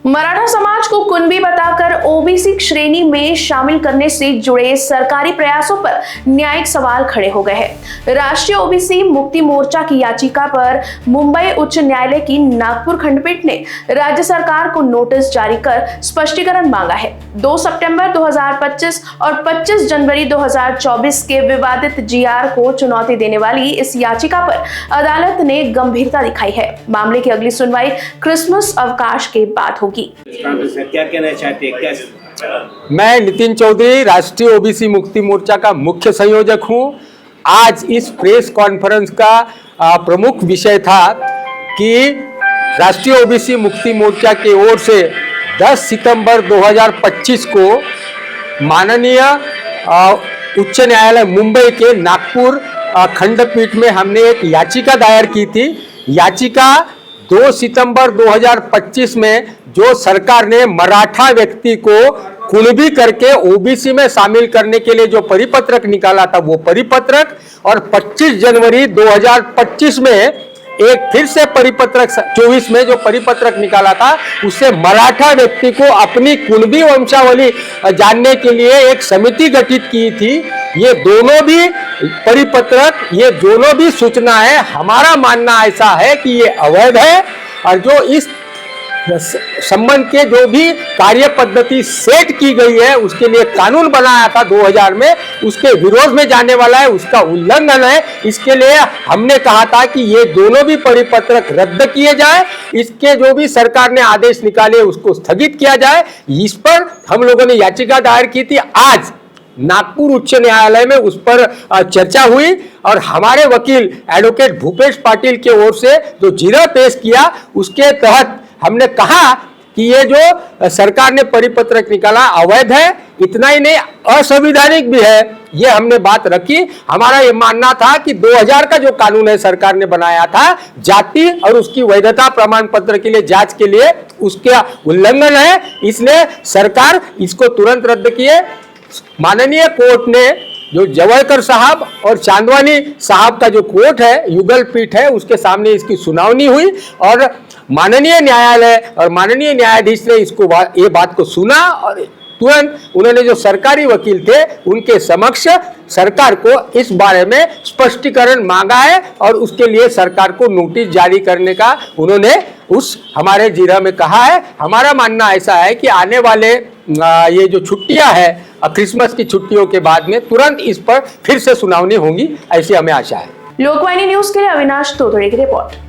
मराठा समाज को कुणबी बताकर ओबीसी श्रेणी में शामिल करने से जुड़े सरकारी प्रयासों पर न्यायिक सवाल खड़े हो गए हैं। राष्ट्रीय ओबीसी मुक्ति मोर्चा की याचिका पर मुंबई उच्च न्यायालय की नागपुर खंडपीठ ने राज्य सरकार को नोटिस जारी कर स्पष्टीकरण मांगा है। 2 सितंबर 2025 और 25 जनवरी 2024 के विवादित जीआर को चुनौती देने वाली इस याचिका पर अदालत ने गंभीरता दिखाई है। मामले की अगली सुनवाई क्रिसमस अवकाश के बाद होगी। क्या कहना चाहते हैं? मैं नितिन चौधरी राष्ट्रीय ओबीसी मुक्ति मोर्चा का मुख्य संयोजक हूं। आज इस प्रेस कॉन्फ्रेंस का प्रमुख विषय था कि राष्ट्रीय ओबीसी मुक्ति मोर्चा की ओर से 10 सितंबर 2025 को माननीय उच्च न्यायालय मुंबई के नागपुर खंडपीठ में हमने एक याचिका दायर की थी। याचिका 2 सितंबर 2025 में जो सरकार ने मराठा व्यक्ति को कुणबी करके ओबीसी में शामिल करने के लिए जो परिपत्रक निकाला था, वो परिपत्रक, और 25 जनवरी 2025 में एक फिर से परिपत्रक 24 में जो परिपत्रक निकाला था, उससे मराठा व्यक्ति को अपनी कुणबी वंशावली जानने के लिए एक समिति गठित की थी। ये दोनों भी परिपत्रक, ये दोनों भी सूचना है, हमारा मानना ऐसा है कि ये अवैध है और जो इस संबंध के जो भी कार्य पद्धति सेट की गई है, उसके लिए कानून बनाया था 2000 में, उसके विरोध में जाने वाला है, उसका उल्लंघन है। इसके लिए हमने कहा था कि ये दोनों भी परिपत्रक रद्द किए जाए, इसके जो भी सरकार ने आदेश निकाले उसको स्थगित किया जाए। इस पर हम लोगों ने याचिका दायर की थी। आज नागपुर उच्च न्यायालय में उस पर चर्चा हुई और हमारे वकील एडवोकेट भूपेश पाटिल की ओर से जो जिरह पेश किया, उसके तहत हमने कहा कि ये जो सरकार ने परिपत्रक निकाला अवैध है, इतना ही नहीं असंवैधानिक भी है। ये हमने बात रखी। हमारा ये मानना था कि 2000 का जो कानून है सरकार ने बनाया था जाति और उसकी वैधता प्रमाण पत्र के लिए जांच के लिए, उसका उल्लंघन है, इसलिए सरकार इसको तुरंत रद्द किए। माननीय कोर्ट ने जो जवलकर साहब और चांदवानी साहब का जो कोर्ट है, युगल पीठ है, उसके सामने इसकी सुनावनी हुई और माननीय न्यायालय और माननीय न्यायाधीश ने इसको ये बात को सुना और तुरंत उन्होंने जो सरकारी वकील थे उनके समक्ष सरकार को इस बारे में स्पष्टीकरण मांगा है और उसके लिए सरकार को नोटिस जारी करने का उन्होंने उस हमारे जिरह में कहा है। हमारा मानना ऐसा है कि आने वाले ये जो छुट्टियां है, क्रिसमस की छुट्टियों के बाद में तुरंत इस पर फिर से सुनावनी होगी, ऐसी हमें आशा है। लोकवाहिनी न्यूज के लिए अविनाश तोतड़े की रिपोर्ट।